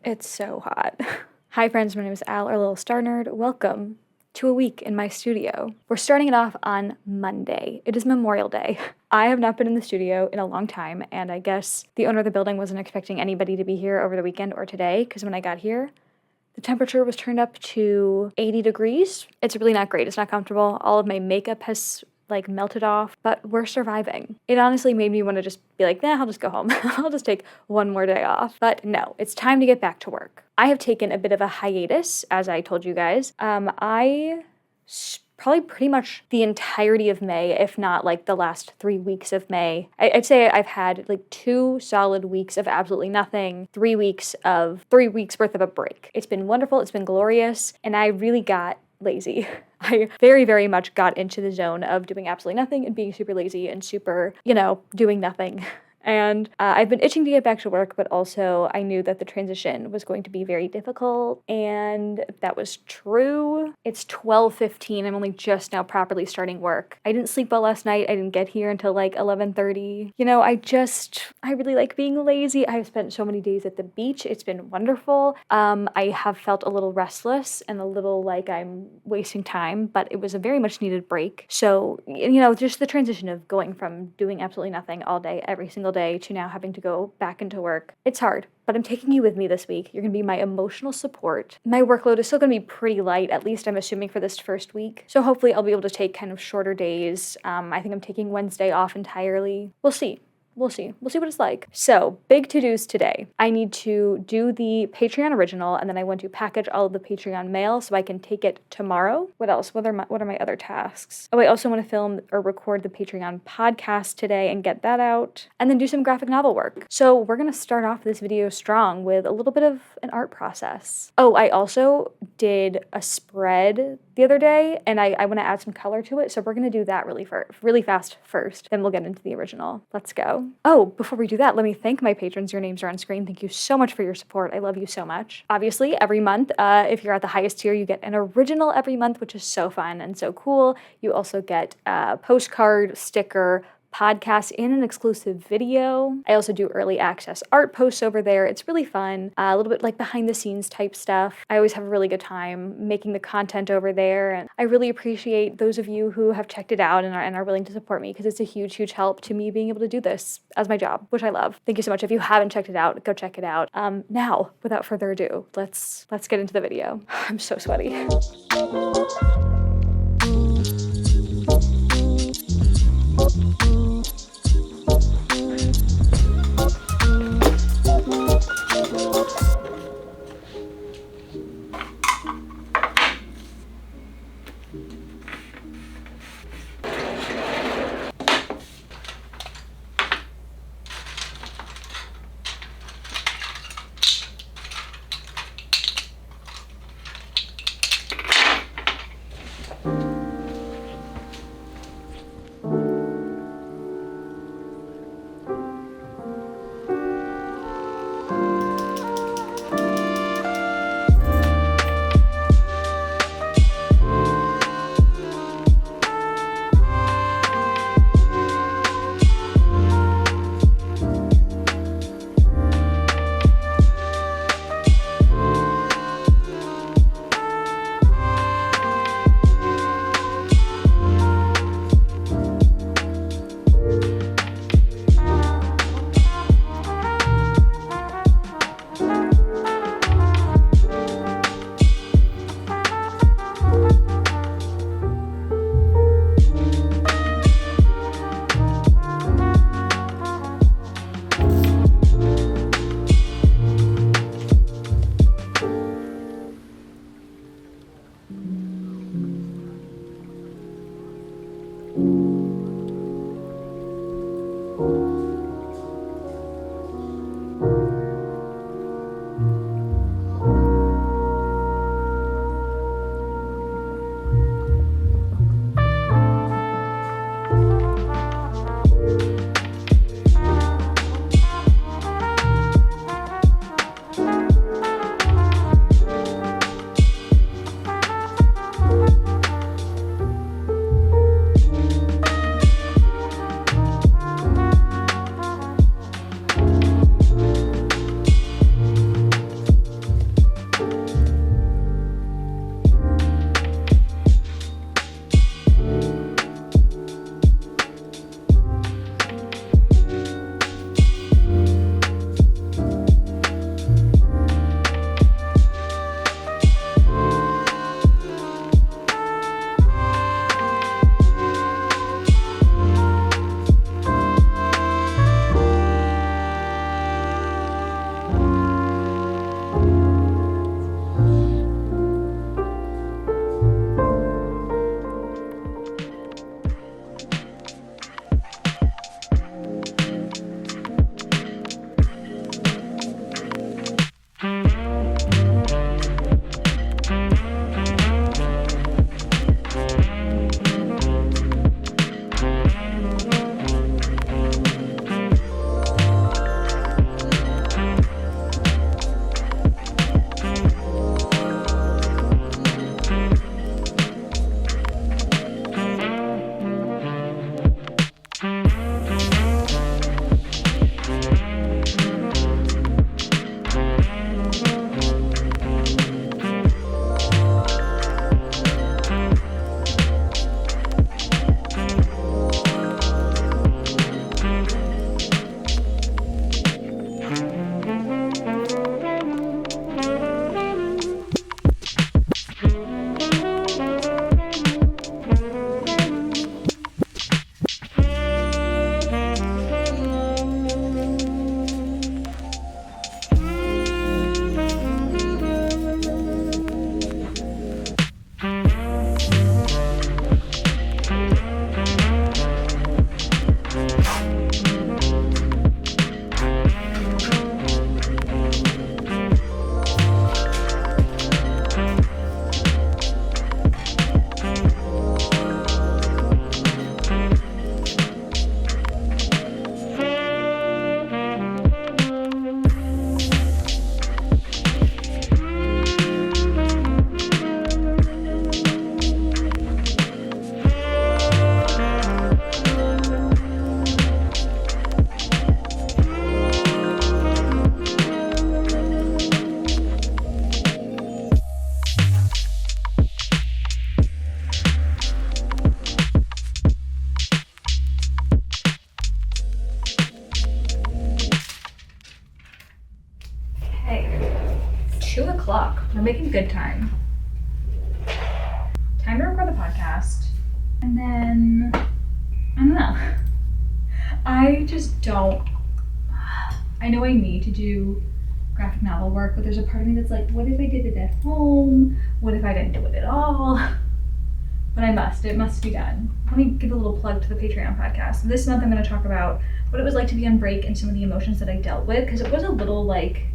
It's so hot. Hi friends, my name is Al, or Lilstarnerd. Welcome to a week in my studio. We're starting it off on Monday. It is Memorial Day. I have not been in the studio in a long time, and I guess the owner of the building wasn't expecting anybody to be here over the weekend or today, because when I got here, the temperature was turned up to 80 degrees. It's really not great. It's not comfortable. All of my makeup has melted off, but we're surviving. It honestly made me want to just be like, nah, I'll just go home. I'll just take one more day off. But no, it's time to get back to work. I have taken a bit of a hiatus, as I told you guys. Probably pretty much the entirety of May, if not like the last 3 weeks of May. I'd say I've had like 2 solid weeks of absolutely nothing, 3 weeks worth of a break. It's been wonderful, it's been glorious, and I really got lazy. I very, very much got into the zone of doing absolutely nothing and being super lazy and super, doing nothing. And I've been itching to get back to work, but also I knew that the transition was going to be very difficult, and that was true. It's 12:15. I'm only just now properly starting work. I didn't sleep well last night. I didn't get here until like 11:30. I really like being lazy. I have spent so many days at the beach. It's been wonderful. I have felt a little restless and a little like I'm wasting time, but it was a very much needed break. So, just the transition of going from doing absolutely nothing all day, every single day, to now having to go back into work. It's hard, but I'm taking you with me this week. You're going to be my emotional support. My workload is still going to be pretty light, at least I'm assuming for this first week. So hopefully I'll be able to take kind of shorter days. I think I'm taking Wednesday off entirely. We'll see. We'll see what it's like. So, big to-dos today. I need to do the Patreon original, and then I want to package all of the Patreon mail so I can take it tomorrow. What else? What are my other tasks? Oh, I also want to film or record the Patreon podcast today and get that out, and then do some graphic novel work. So, we're going to start off this video strong with a little bit of an art process. Oh, I also did a spread the other day, and I want to add some color to it, so we're going to do that really fast first, then we'll get into the original. Let's go. Oh, before we do that, let me thank my patrons. Your names are on screen. Thank you so much for your support. I love you so much. Obviously, every month, if you're at the highest tier, you get an original every month, which is so fun and so cool. You also get a postcard, sticker, podcast, and an exclusive video. I also do early access art posts over there. It's really fun. A little bit like behind the scenes type stuff. I always have a really good time making the content over there, and I really appreciate those of you who have checked it out and are willing to support me, because it's a huge, huge help to me being able to do this as my job, which I love. Thank you so much. If you haven't checked it out, go check it out. Now, without further ado, let's get into the video. I'm so sweaty. 2 o'clock. We're making good time. Time to record the podcast. And then, I don't know. I just don't, I know I need to do graphic novel work, but there's a part of me that's like, what if I did it at home? What if I didn't do it at all? But it must be done. Let me give a little plug to the Patreon podcast. This month I'm going to talk about what it was like to be on break and some of the emotions that I dealt with, because it was a little like,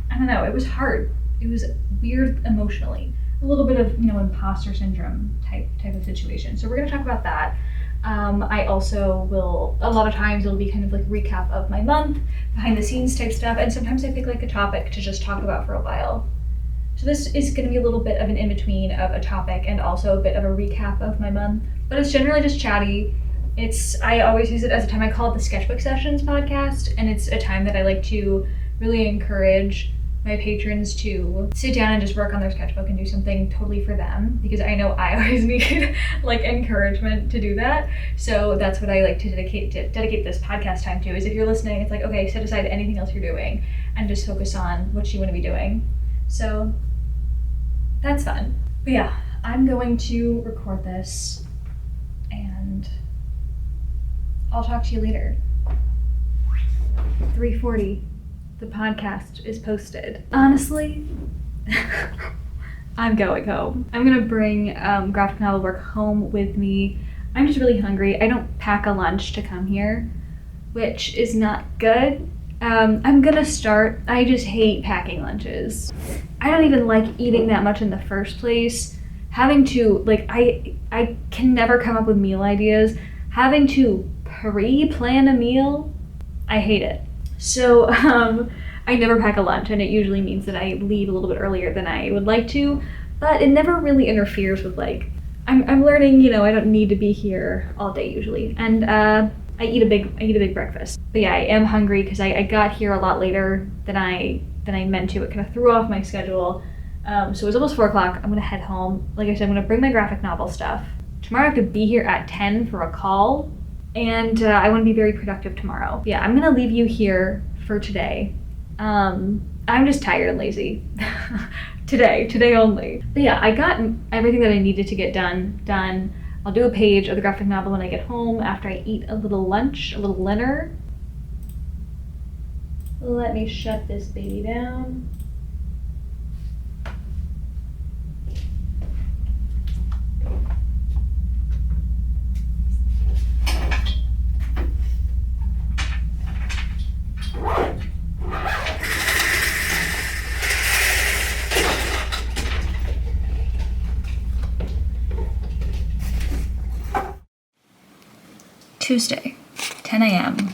I don't know, it was hard. It was weird emotionally. A little bit of, imposter syndrome type of situation. So we're going to talk about that. I also will, a lot of times it'll be kind of like recap of my month, behind the scenes type stuff, and sometimes I pick like a topic to just talk about for a while. So this is going to be a little bit of an in-between of a topic and also a bit of a recap of my month, but it's generally just chatty. I always use it as a time, I call it the Sketchbook Sessions podcast, and it's a time that I like to really encourage my patrons to sit down and just work on their sketchbook and do something totally for them, because I know I always need like encouragement to do that. So that's what I like to dedicate this podcast time to, is if you're listening, it's like, okay, set aside anything else you're doing and just focus on what you want to be doing. So that's fun. But yeah, I'm going to record this and I'll talk to you later. 3:40. The podcast is posted. Honestly, I'm going home. I'm gonna bring graphic novel work home with me. I'm just really hungry. I don't pack a lunch to come here, which is not good. I'm gonna start. I just hate packing lunches. I don't even like eating that much in the first place. Having to, like, I can never come up with meal ideas. Having to pre-plan a meal, I hate it. So I never pack a lunch, and it usually means that I leave a little bit earlier than I would like to, but it never really interferes with, like, I'm learning, I don't need to be here all day usually, and I eat a big breakfast. But yeah, I am hungry because I got here a lot later than I meant to. It kind of threw off my schedule. So it was almost 4 o'clock. I'm gonna head home. Like I said, I'm gonna bring my graphic novel stuff. Tomorrow I have to be here at 10 for a call, and I want to be very productive tomorrow. Yeah, I'm gonna leave you here for today. I'm just tired and lazy. Today only. But yeah, I got everything that I needed to get done. I'll do a page of the graphic novel when I get home after I eat a little lunch, a little dinner. Let me shut this baby down. Tuesday, 10 a.m.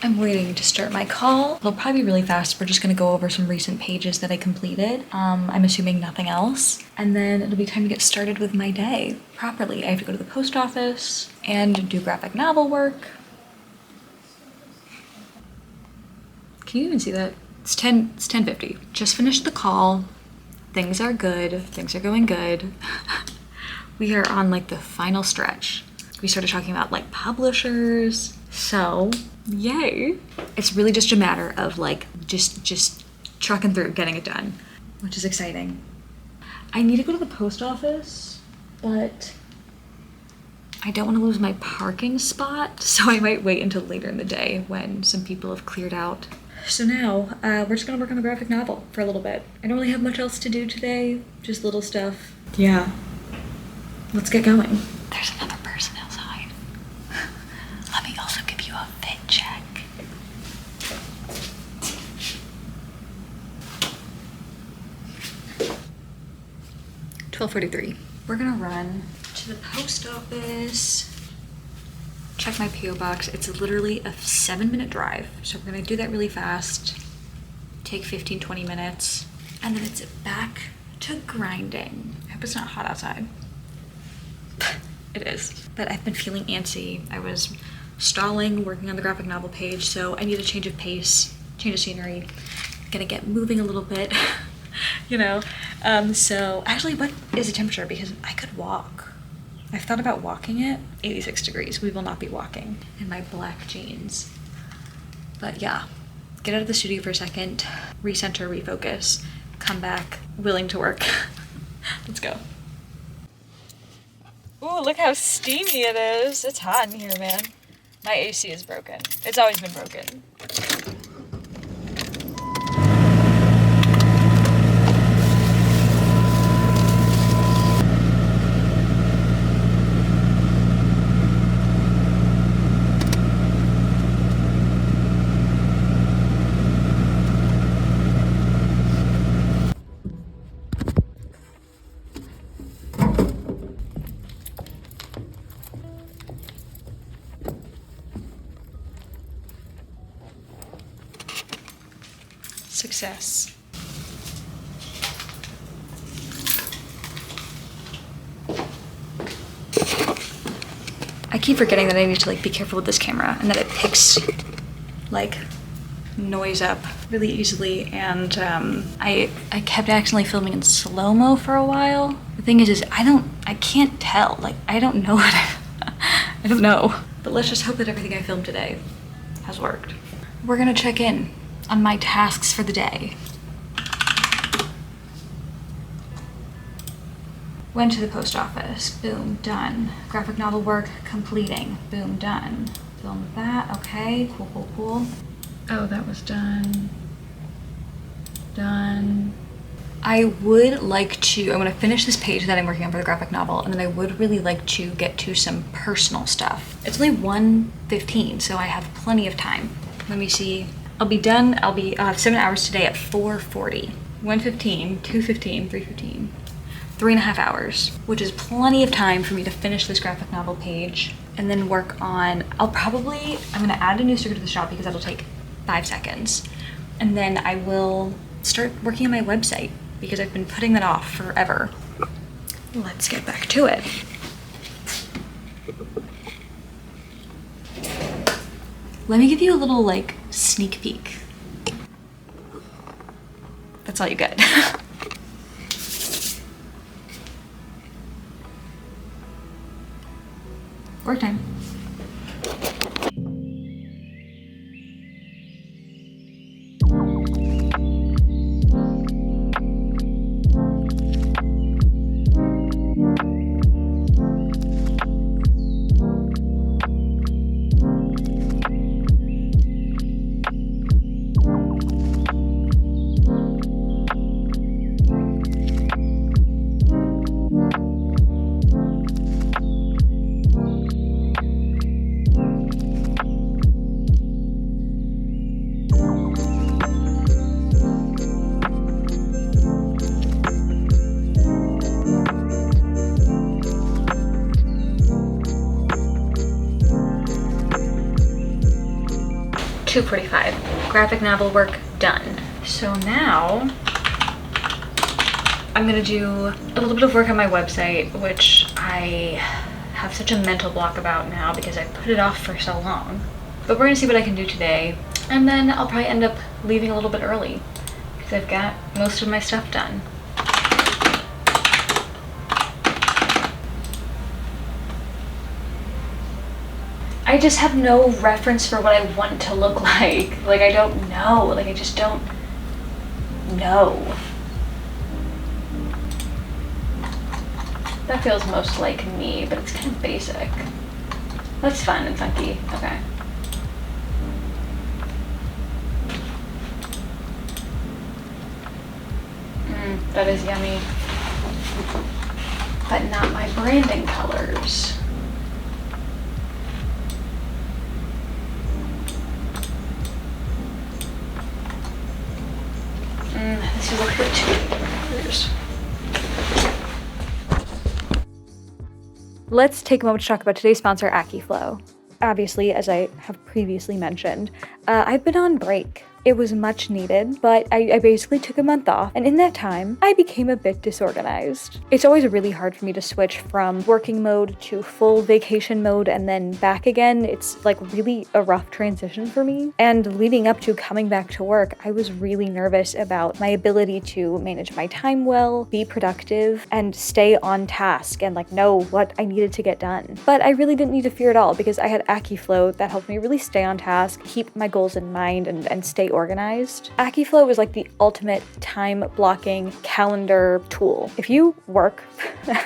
I'm waiting to start my call. It'll probably be really fast. We're just gonna go over some recent pages that I completed. I'm assuming nothing else. And then it'll be time to get started with my day properly. I have to go to the post office and do graphic novel work. Can you even see that? It's 10:50. Just finished the call. Things are good. Things are going good. We are on like the final stretch. We started talking about like publishers. So, yay. It's really just a matter of like just trucking through, getting it done, which is exciting. I need to go to the post office, but I don't want to lose my parking spot, so I might wait until later in the day when some people have cleared out. So now, we're just gonna work on the graphic novel for a little bit. I don't really have much else to do today, just little stuff. Yeah. Let's get going. There's another person outside. Let me also give you a fit check. $12:43. We're gonna run to the post office, check my P.O. box. It's literally a 7-minute drive. So we're gonna do that really fast, take 15-20 minutes, and then it's back to grinding. I hope it's not hot outside. It is. But I've been feeling antsy. I was stalling, working on the graphic novel page, so I need a change of pace, change of scenery. Gonna get moving a little bit, So actually, what is the temperature? Because I could walk. I've thought about walking it. 86 degrees. We will not be walking in my black jeans. But yeah, get out of the studio for a second, recenter, refocus, come back, willing to work. Let's go. Ooh, look how steamy it is. It's hot in here, man. My AC is broken. It's always been broken. Success. I keep forgetting that I need to like be careful with this camera and that it picks like noise up really easily, and I kept accidentally filming in slow-mo for a while. The thing is I can't tell, like I don't know what I don't know. But let's just hope that everything I filmed today has worked. We're gonna check in on my tasks for the day. Went to the post office, boom, done. Graphic novel work, completing, boom, done. Filmed that, okay, cool. Oh, that was done. Done. I would like to, I'm gonna finish this page that I'm working on for the graphic novel, and then I would really like to get to some personal stuff. It's only 1:15, so I have plenty of time. Let me see. I'll be done. I'll have 7 hours today at 4:40. 1:15, 2:15, 3:15. 3.5 hours, which is plenty of time for me to finish this graphic novel page and then work on, I'm gonna add a new sticker to the shop because that'll take 5 seconds. And then I will start working on my website because I've been putting that off forever. Let's get back to it. Let me give you a little like sneak peek. That's all you get. Work time. $2:45. Graphic novel work done. So now I'm gonna do a little bit of work on my website, which I have such a mental block about now because I put it off for so long. But we're gonna see what I can do today, and then I'll probably end up leaving a little bit early because I've got most of my stuff done. I just have no reference for what I want to look like. Like, I don't know. Like, I just don't know. That feels most like me, but it's kind of basic. That's fun and funky. Okay. That is yummy. But not my branding colors. This is a bit too colors. Let's take a moment to talk about today's sponsor, AccuFlow. Obviously, as I have previously mentioned, I've been on break. It was much needed, but I basically took a month off, and in that time, I became a bit disorganized. It's always really hard for me to switch from working mode to full vacation mode and then back again. It's like really a rough transition for me. And leading up to coming back to work, I was really nervous about my ability to manage my time well, be productive, and stay on task and like know what I needed to get done. But I really didn't need to fear at all because I had AccuFlow that helped me really stay on task, keep my goals in mind, and stay stay organized. AccuFlow is like the ultimate time blocking calendar tool. If you work,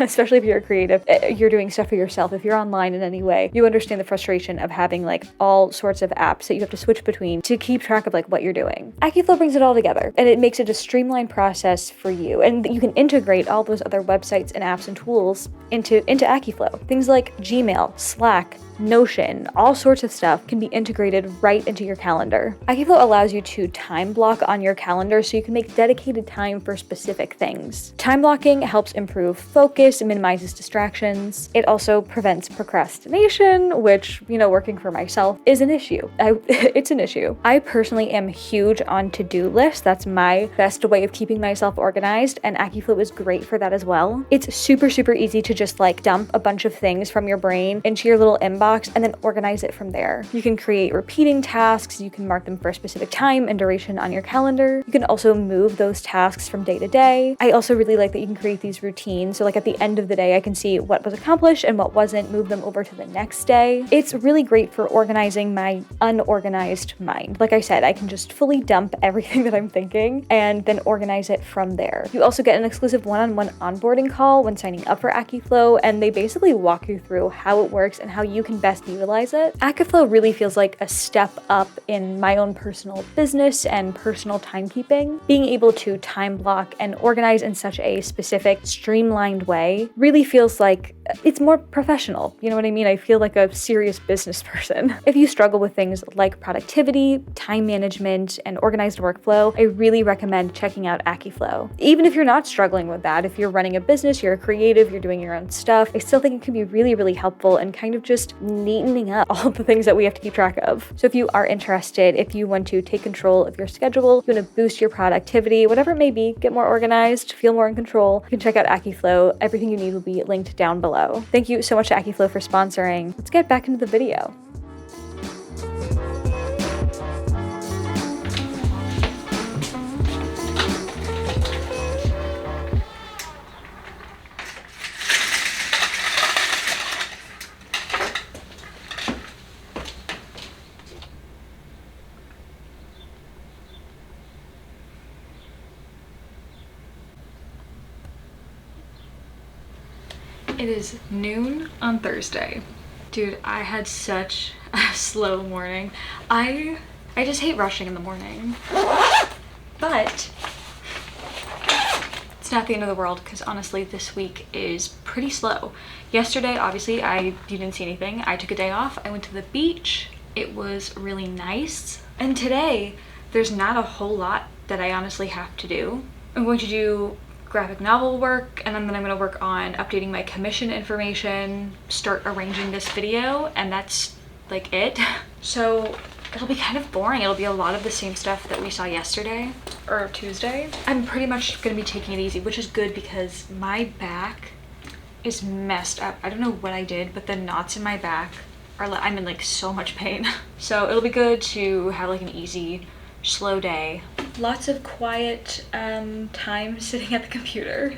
especially if you're a creative, you're doing stuff for yourself, if you're online in any way, you understand the frustration of having like all sorts of apps that you have to switch between to keep track of like what you're doing. AccuFlow brings it all together, and it makes it a streamlined process for you. And you can integrate all those other websites and apps and tools into AccuFlow. Things like Gmail, Slack, Notion, all sorts of stuff can be integrated right into your calendar. AccuFlow allows you to time block on your calendar so you can make dedicated time for specific things. Time blocking helps improve focus and minimizes distractions. It also prevents procrastination, which, you know, working for myself is an issue. It's an issue. I personally am huge on to-do lists. That's my best way of keeping myself organized, and AccuFlow is great for that as well. It's super, super easy to just like dump a bunch of things from your brain into your little inbox and then organize it from there. You can create repeating tasks, you can mark them for a specific time and duration on your calendar. You can also move those tasks from day to day. I also really like that you can create these routines. So like at the end of the day, I can see what was accomplished and what wasn't, move them over to the next day. It's really great for organizing my unorganized mind. Like I said, I can just fully dump everything that I'm thinking and then organize it from there. You also get an exclusive one-on-one onboarding call when signing up for AccuFlow, and they basically walk you through how it works and how you can best utilize it. AccuFlow really feels like a step up in my own personal business and personal timekeeping. Being able to time block and organize in such a specific, streamlined way really feels like it's more professional. You know what I mean? I feel like a serious business person. If you struggle with things like productivity, time management, and organized workflow, I really recommend checking out AccuFlow. Even if you're not struggling with that, if you're running a business, you're a creative, you're doing your own stuff, I still think it can be really, really helpful and kind of just neatening up all the things that we have to keep track of. So if you are interested, if you want to take control of your schedule, you want to boost your productivity, whatever it may be, get more organized, feel more in control, you can check out AccuFlow. Everything you need will be linked down below. Thank you so much to AccuFlow for sponsoring. Let's get back into the video. It is noon on Thursday. Dude, I had such a slow morning. I just hate rushing in the morning. But it's not the end of the world, because honestly this week is pretty slow. Yesterday, obviously, you didn't see anything. I took a day off. I went to the beach. It was really nice. And today, there's not a whole lot that I honestly have to do. I'm going to do graphic novel work, and then I'm going to work on updating my commission information, start arranging this video, and that's like it. So it'll be kind of boring. It'll be a lot of the same stuff that we saw yesterday or Tuesday. I'm pretty much going to be taking it easy, which is good because my back is messed up. I don't know what I did, but the knots in my back are I'm in like so much pain. So it'll be good to have like an easy, slow day. Lots of quiet time sitting at the computer.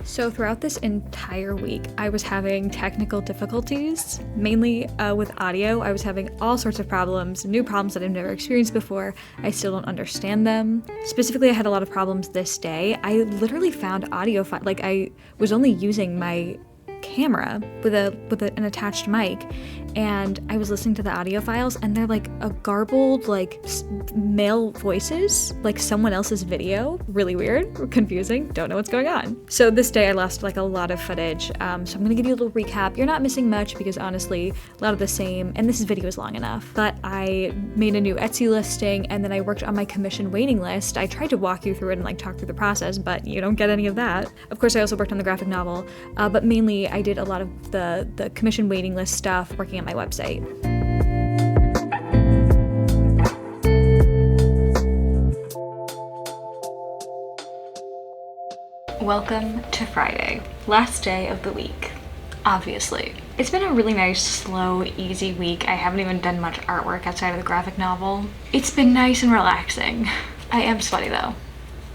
So throughout this entire week, I was having technical difficulties, mainly with audio. I was having all sorts of problems, new problems that I've never experienced before. I still don't understand them. Specifically, I had a lot of problems this day. I literally found audio like I was only using my camera with an attached mic, and I was listening to the audio files, and they're like a garbled like male voices, like someone else's video. Really weird, confusing, don't know what's going on. So this day I lost like a lot of footage, so I'm gonna give you a little recap. You're not missing much because honestly a lot of the same, and this video is long enough. But I made a new Etsy listing, and then I worked on my commission waiting list. I tried to walk you through it and like talk through the process, but you don't get any of that. Of course I also worked on the graphic novel, but mainly I did a lot of the commission waiting list stuff working on my website. Welcome to Friday, last day of the week, obviously. It's been a really nice, slow, easy week. I haven't even done much artwork outside of the graphic novel. It's been nice and relaxing. I am sweaty though.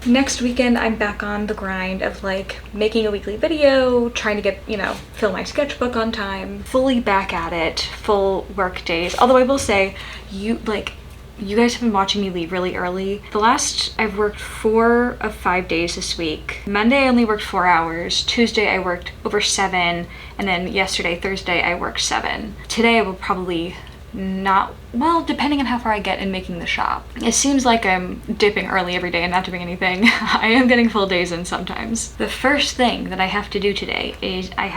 Next weekend, I'm back on the grind of like making a weekly video, trying to get, you know, fill my sketchbook on time, fully back at it, full work days. Although I will say, you guys have been watching me leave really early. I've worked 4 of 5 days this week. Monday, I only worked 4 hours. Tuesday, I worked over 7. And then yesterday, Thursday, I worked 7. Today, I will probably not, well, depending on how far I get in making the shop. It seems like I'm dipping early every day and not doing anything. I am getting full days in sometimes. The first thing that I have to do today is I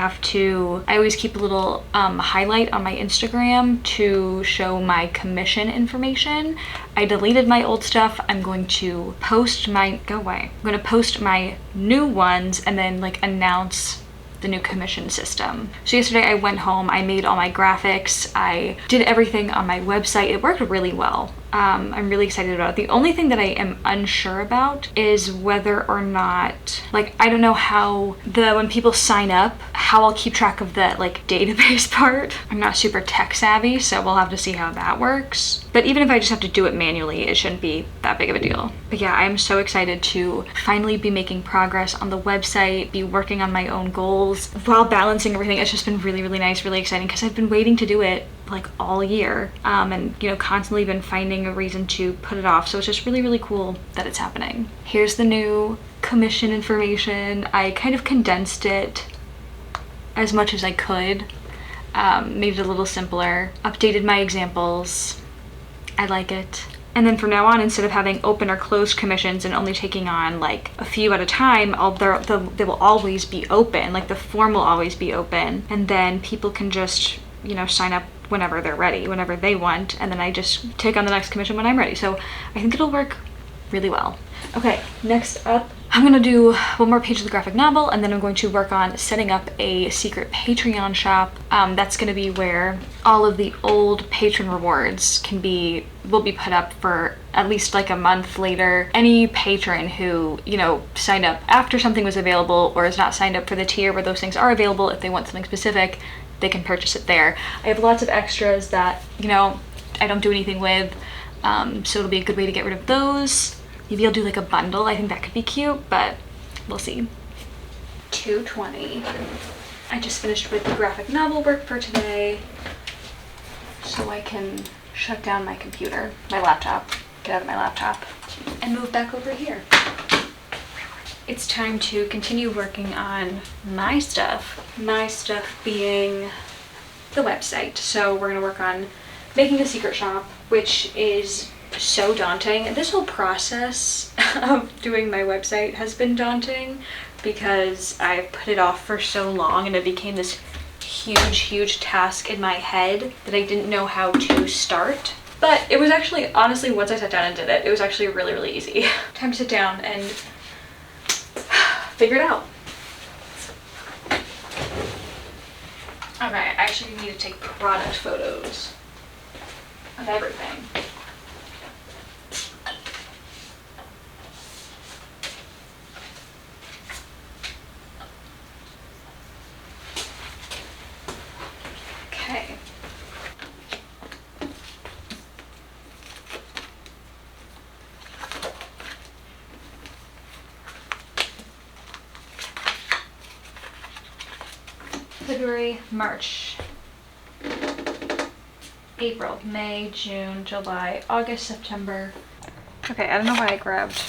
always keep a little highlight on my Instagram to show my commission information. I deleted my old stuff. I'm going to post my, go away. I'm going to post my new ones and then like announce the new commission system. So yesterday I went home, I made all my graphics, I did everything on my website. It worked really well. I'm really excited about it. The only thing that I am unsure about is whether or not, like, I don't know how when people sign up, how I'll keep track of the like database part. I'm not super tech savvy, so we'll have to see how that works. But even if I just have to do it manually, it shouldn't be that big of a deal. But yeah, I'm so excited to finally be making progress on the website, be working on my own goals while balancing everything. It's just been really, really nice, really exciting because I've been waiting to do it like all year, and you know, constantly been finding a reason to put it off. So it's just really, really cool that it's happening. Here's the new commission information. I kind of condensed it as much as I could, made it a little simpler, updated my examples. I like it. And then from now on, instead of having open or closed commissions and only taking on like a few at a time, they will always be open. Like the form will always be open, and then people can just, you know, sign up whenever they're ready, whenever they want, and then I just take on the next commission when I'm ready. So I think it'll work really well. Okay, next up, I'm gonna do one more page of the graphic novel, and then I'm going to work on setting up a secret Patreon shop. That's gonna be where all of the old patron rewards will be put up for at least like a month later. Any patron who, you know, signed up after something was available or is not signed up for the tier where those things are available, if they want something specific, they can purchase it there. I have lots of extras that, you know, I don't do anything with, so it'll be a good way to get rid of those. Maybe I'll do like a bundle. I think that could be cute, but we'll see. 2:20. I just finished with the graphic novel work for today, so I can shut down my computer, my laptop, get out of my laptop, and move back over here. It's time to continue working on my stuff being the website. So we're gonna work on making a secret shop, which is so daunting. This whole process of doing my website has been daunting because I've put it off for so long, and it became this huge task in my head that I didn't know how to start. But it was actually, honestly, once I sat down and did it, it was actually really, really easy. Time to sit down and figure it out. Okay, I actually need to take product photos of everything. Okay. February, March, April, May, June, July, August, September. Okay, I don't know why I grabbed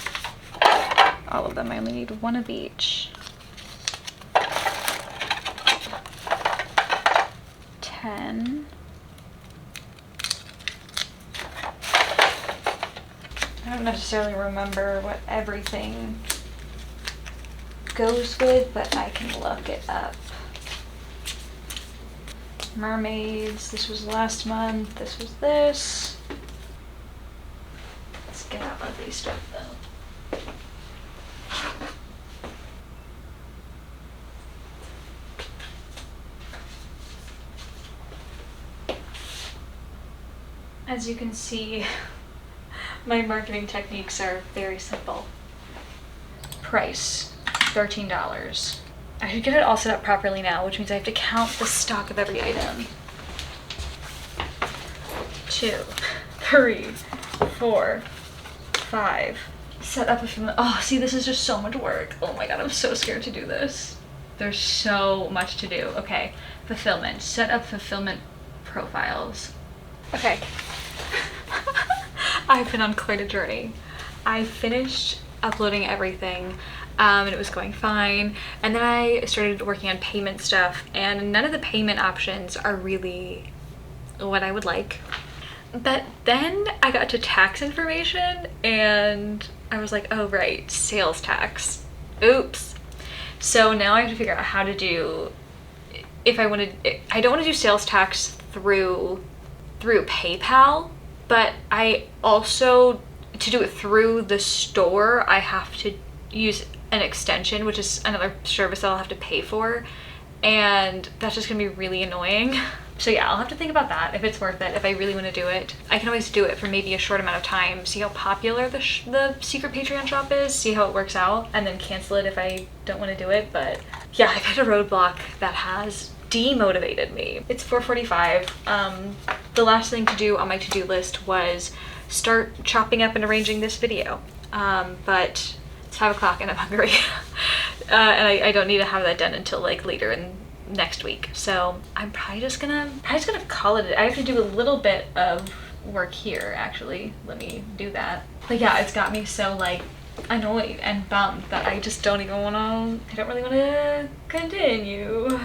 all of them. I only need one of each. 10. I don't necessarily remember what everything goes with, but I can look it up. Mermaids, this was last month, this was this. Let's get out of these stuff though. As you can see, my marketing techniques are very simple. Price, $13. I should get it all set up properly now, which means I have to count the stock of every item. 2, 3, 4, 5, Set up a fulfillment. Oh, see, this is just so much work. Oh my god, I'm so scared to do this. There's so much to do. Okay, fulfillment. Set up fulfillment profiles. Okay. I've been on quite a journey. I finished uploading everything and it was going fine. And then I started working on payment stuff, and none of the payment options are really what I would like. But then I got to tax information and I was like, oh right, sales tax. Oops. So now I have to figure out how to do, if I wanted, I don't want to do sales tax through PayPal, but I also, to do it through the store, I have to use an extension, which is another service that I'll have to pay for. And that's just gonna be really annoying. So yeah, I'll have to think about that, if it's worth it, if I really want to do it. I can always do it for maybe a short amount of time, see how popular the secret Patreon shop is, see how it works out, and then cancel it if I don't want to do it. But yeah, I've had a roadblock that has demotivated me. It's 4:45. The last thing to do on my to-do list was start chopping up and arranging this video. But it's 5 o'clock and I'm hungry. And I don't need to have that done until like later in next week. So I'm probably just gonna call it. I have to do a little bit of work here actually. Let me do that. But yeah, it's got me so like annoyed and bummed that I just don't even wanna, I don't really wanna continue.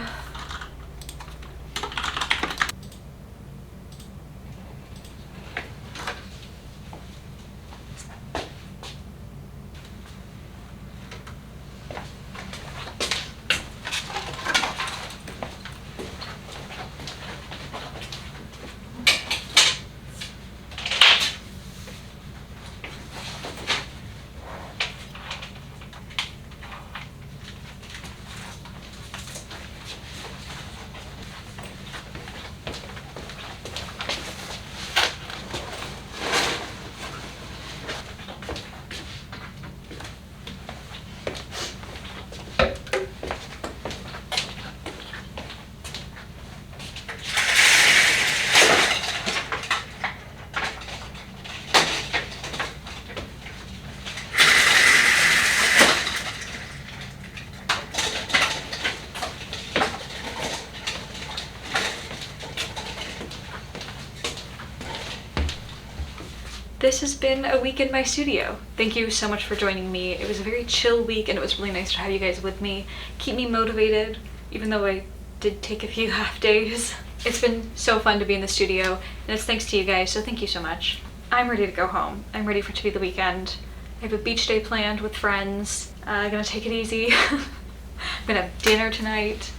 This has been a week in my studio. Thank you so much for joining me. It was a very chill week and it was really nice to have you guys with me. Keep me motivated, even though I did take a few half days. It's been so fun to be in the studio, and it's thanks to you guys, so thank you so much. I'm ready to go home. I'm ready for it to be the weekend. I have a beach day planned with friends. I'm gonna take it easy. I'm gonna have dinner tonight.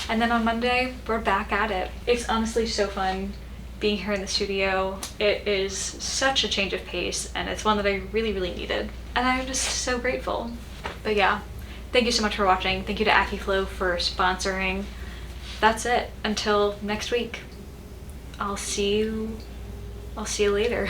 And then on Monday, we're back at it. It's honestly so fun being here in the studio. It is such a change of pace, and it's one that I really, really needed. And I'm just so grateful. But yeah, thank you so much for watching. Thank you to AccuFlow for sponsoring. That's it. Until next week. I'll see you later.